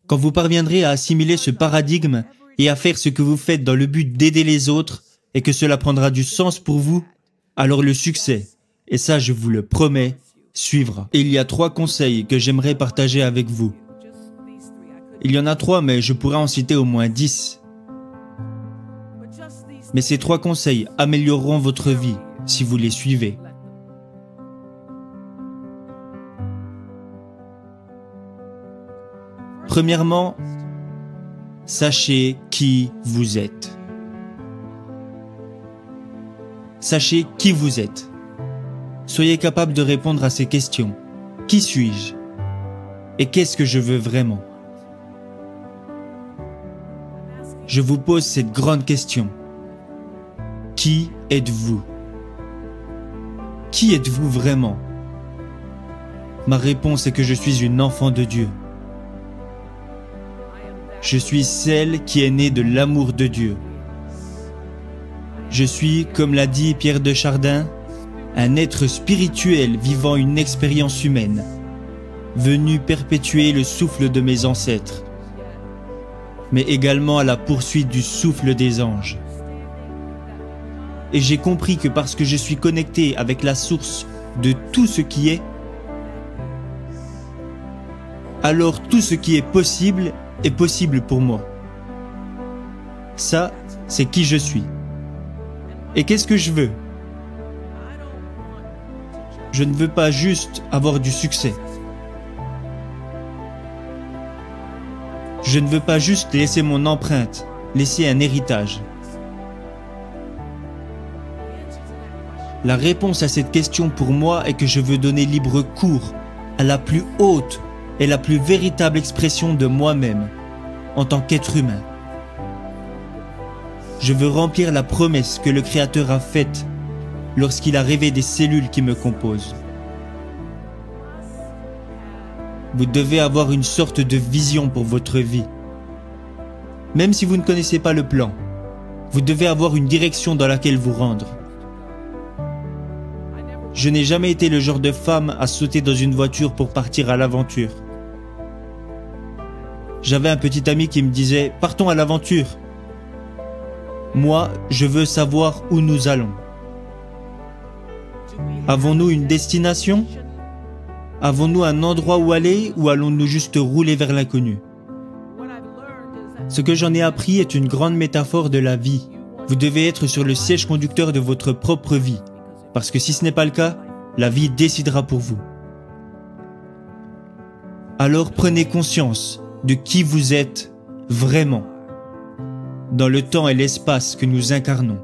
Quand vous parviendrez à assimiler ce paradigme et à faire ce que vous faites dans le but d'aider les autres et que cela prendra du sens pour vous, alors le succès, et ça je vous le promets, suivra. Et il y a 3 conseils que j'aimerais partager avec vous. Il y en a 3, mais je pourrais en citer au moins 10. Mais ces 3 conseils amélioreront votre vie si vous les suivez. Premièrement, sachez qui vous êtes. Sachez qui vous êtes. Soyez capable de répondre à ces questions. Qui suis-je? Et qu'est-ce que je veux vraiment? Je vous pose cette grande question. Qui êtes-vous? Qui êtes-vous vraiment? Ma réponse est que je suis une enfant de Dieu. Je suis celle qui est née de l'amour de Dieu. Je suis, comme l'a dit Pierre de Chardin, un être spirituel vivant une expérience humaine, venu perpétuer le souffle de mes ancêtres, mais également à la poursuite du souffle des anges. Et j'ai compris que parce que je suis connecté avec la source de tout ce qui est, alors tout ce qui est possible pour moi. Ça, c'est qui je suis. Et qu'est-ce que je veux? Je ne veux pas juste avoir du succès. Je ne veux pas juste laisser mon empreinte, laisser un héritage. La réponse à cette question pour moi est que je veux donner libre cours à la plus haute et la plus véritable expression de moi-même en tant qu'être humain. Je veux remplir la promesse que le Créateur a faite lorsqu'il a rêvé des cellules qui me composent. Vous devez avoir une sorte de vision pour votre vie. Même si vous ne connaissez pas le plan, vous devez avoir une direction dans laquelle vous rendre. Je n'ai jamais été le genre de femme à sauter dans une voiture pour partir à l'aventure. J'avais un petit ami qui me disait « Partons à l'aventure ». Moi, je veux savoir où nous allons. Avons-nous une destination? Avons-nous un endroit où aller ou allons-nous juste rouler vers l'inconnu? Ce que j'en ai appris est une grande métaphore de la vie. Vous devez être sur le siège conducteur de votre propre vie. Parce que si ce n'est pas le cas, la vie décidera pour vous. Alors prenez conscience de qui vous êtes vraiment, dans le temps et l'espace que nous incarnons.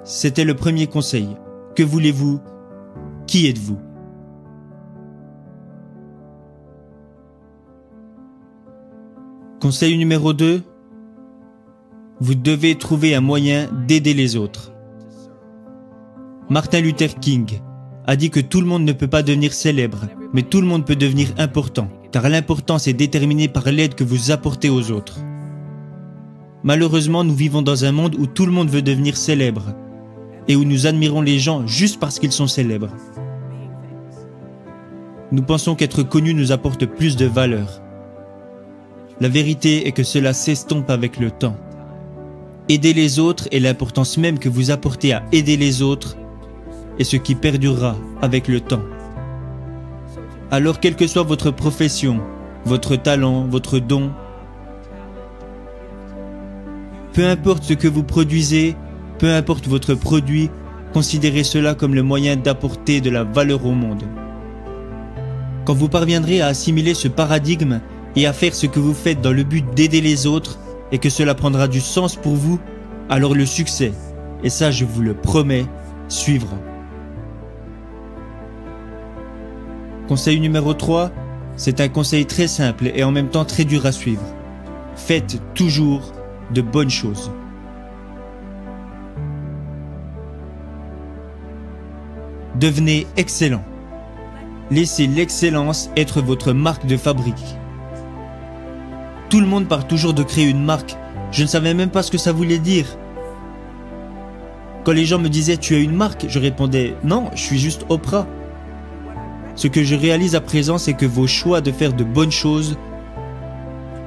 C'était le premier conseil. Que voulez-vous? Qui êtes-vous? Conseil numéro 2. Vous devez trouver un moyen d'aider les autres. Martin Luther King a dit que tout le monde ne peut pas devenir célèbre, mais tout le monde peut devenir important, car l'importance est déterminée par l'aide que vous apportez aux autres. Malheureusement, nous vivons dans un monde où tout le monde veut devenir célèbre, et où nous admirons les gens juste parce qu'ils sont célèbres. Nous pensons qu'être connu nous apporte plus de valeur. La vérité est que cela s'estompe avec le temps. Aider les autres et l'importance même que vous apportez à aider les autres est ce qui perdurera avec le temps. Alors, quelle que soit votre profession, votre talent, votre don, peu importe ce que vous produisez, peu importe votre produit, considérez cela comme le moyen d'apporter de la valeur au monde. Quand vous parviendrez à assimiler ce paradigme et à faire ce que vous faites dans le but d'aider les autres et que cela prendra du sens pour vous, alors le succès, et ça je vous le promets, suivra. Conseil numéro 3, c'est un conseil très simple et en même temps très dur à suivre. Faites toujours de bonnes choses. Devenez excellent. Laissez l'excellence être votre marque de fabrique. Tout le monde parle toujours de créer une marque. Je ne savais même pas ce que ça voulait dire. Quand les gens me disaient « tu as une marque », je répondais « non, je suis juste Oprah ». Ce que je réalise à présent, c'est que vos choix de faire de bonnes choses,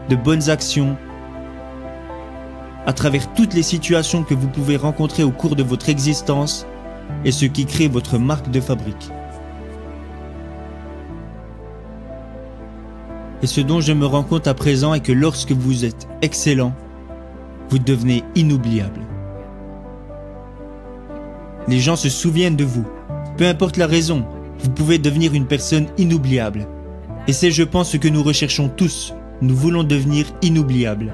de bonnes actions, à travers toutes les situations que vous pouvez rencontrer au cours de votre existence, est ce qui crée votre marque de fabrique. Et ce dont je me rends compte à présent est que lorsque vous êtes excellent, vous devenez inoubliable. Les gens se souviennent de vous. Peu importe la raison, vous pouvez devenir une personne inoubliable. Et c'est, je pense, ce que nous recherchons tous. Nous voulons devenir inoubliables.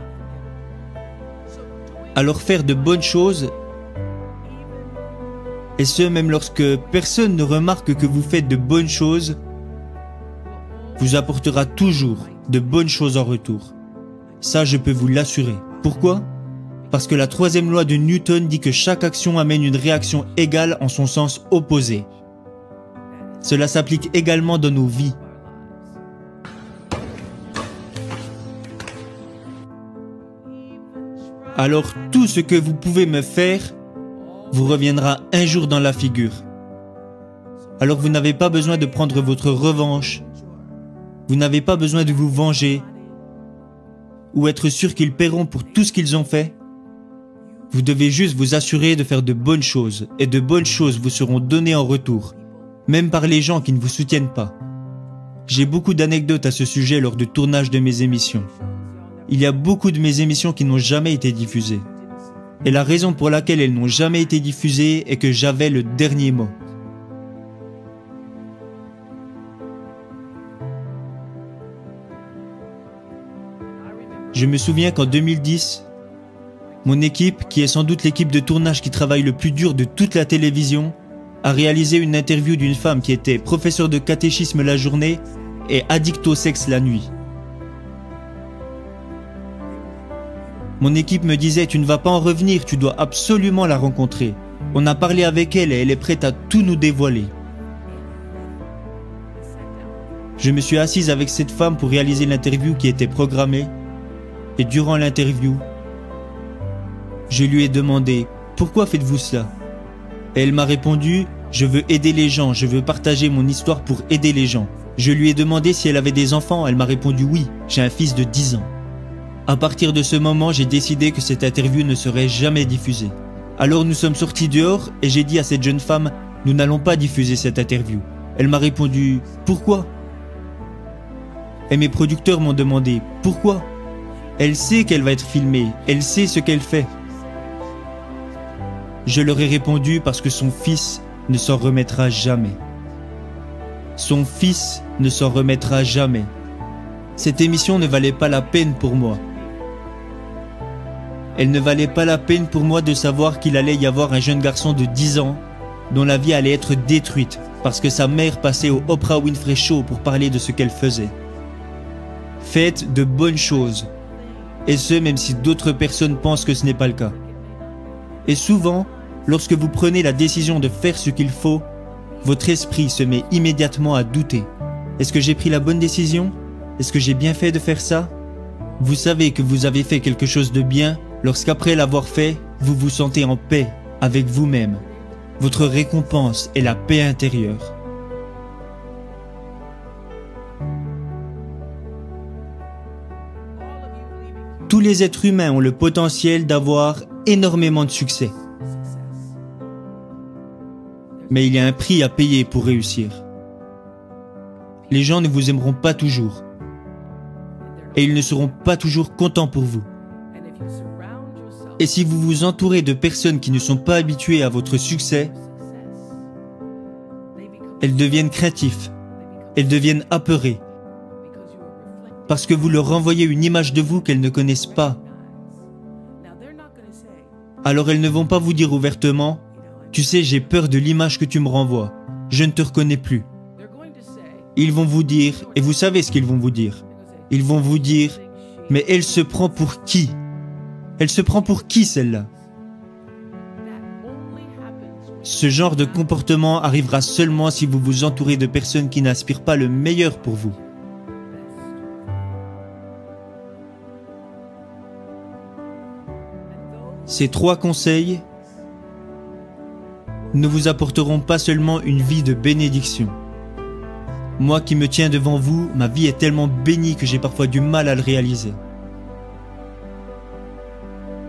Alors faire de bonnes choses, et ce même lorsque personne ne remarque que vous faites de bonnes choses, vous apportera toujours de bonnes choses en retour. Ça, je peux vous l'assurer. Pourquoi? Parce que la troisième loi de Newton dit que chaque action amène une réaction égale en son sens opposé. Cela s'applique également dans nos vies. Alors tout ce que vous pouvez me faire vous reviendra un jour dans la figure. Alors vous n'avez pas besoin de prendre votre revanche. Vous n'avez pas besoin de vous venger ou être sûr qu'ils paieront pour tout ce qu'ils ont fait. Vous devez juste vous assurer de faire de bonnes choses et de bonnes choses vous seront données en retour, même par les gens qui ne vous soutiennent pas. J'ai beaucoup d'anecdotes à ce sujet lors du tournage de mes émissions. Il y a beaucoup de mes émissions qui n'ont jamais été diffusées. Et la raison pour laquelle elles n'ont jamais été diffusées est que j'avais le dernier mot. Je me souviens qu'en 2010, mon équipe, qui est sans doute l'équipe de tournage qui travaille le plus dur de toute la télévision, a réalisé une interview d'une femme qui était professeure de catéchisme la journée et addict au sexe la nuit. Mon équipe me disait « Tu ne vas pas en revenir, tu dois absolument la rencontrer. » On a parlé avec elle et elle est prête à tout nous dévoiler. Je me suis assise avec cette femme pour réaliser l'interview qui était programmée. Et durant l'interview, je lui ai demandé « Pourquoi faites-vous cela ?» Et elle m'a répondu « Je veux aider les gens, je veux partager mon histoire pour aider les gens. » Je lui ai demandé si elle avait des enfants, elle m'a répondu « Oui, j'ai un fils de 10 ans. » À partir de ce moment, j'ai décidé que cette interview ne serait jamais diffusée. Alors nous sommes sortis dehors et j'ai dit à cette jeune femme « Nous n'allons pas diffuser cette interview. » Elle m'a répondu « Pourquoi ?» Et mes producteurs m'ont demandé « Pourquoi ?» Elle sait qu'elle va être filmée, elle sait ce qu'elle fait. Je leur ai répondu parce que son fils ne s'en remettra jamais. Son fils ne s'en remettra jamais. Cette émission ne valait pas la peine pour moi. Elle ne valait pas la peine pour moi de savoir qu'il allait y avoir un jeune garçon de 10 ans dont la vie allait être détruite parce que sa mère passait au Oprah Winfrey Show pour parler de ce qu'elle faisait. Faites de bonnes choses. Et ce, même si d'autres personnes pensent que ce n'est pas le cas. Et souvent, lorsque vous prenez la décision de faire ce qu'il faut, votre esprit se met immédiatement à douter. Est-ce que j'ai pris la bonne décision? Est-ce que j'ai bien fait de faire ça? Vous savez que vous avez fait quelque chose de bien lorsqu'après l'avoir fait, vous vous sentez en paix avec vous-même. Votre récompense est la paix intérieure. Tous les êtres humains ont le potentiel d'avoir énormément de succès. Mais il y a un prix à payer pour réussir. Les gens ne vous aimeront pas toujours. Et ils ne seront pas toujours contents pour vous. Et si vous vous entourez de personnes qui ne sont pas habituées à votre succès, elles deviennent craintives, elles deviennent apeurées. Parce que vous leur renvoyez une image de vous qu'elles ne connaissent pas. Alors elles ne vont pas vous dire ouvertement « Tu sais, j'ai peur de l'image que tu me renvoies. Je ne te reconnais plus. » Ils vont vous dire, et vous savez ce qu'ils vont vous dire. Ils vont vous dire « Mais elle se prend pour qui? Elle se prend pour qui celle-là ?» Ce genre de comportement arrivera seulement si vous vous entourez de personnes qui n'aspirent pas le meilleur pour vous. Ces 3 conseils ne vous apporteront pas seulement une vie de bénédiction, Moi qui me tiens devant vous, ma vie est tellement bénie que j'ai parfois du mal à le réaliser.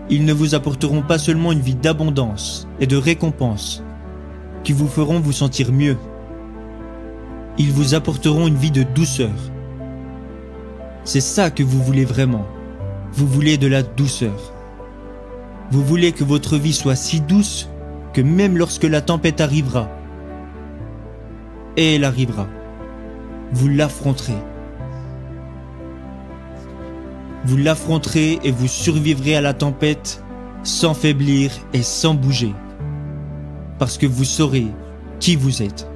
Ils ne vous apporteront pas seulement une vie d'abondance et de récompense, qui vous feront vous sentir mieux. Ils vous apporteront une vie de douceur. C'est ça que vous voulez vraiment. Vous voulez de la douceur. Vous voulez que votre vie soit si douce que même lorsque la tempête arrivera, et elle arrivera, vous l'affronterez. Vous l'affronterez et vous survivrez à la tempête sans faiblir et sans bouger, parce que vous saurez qui vous êtes.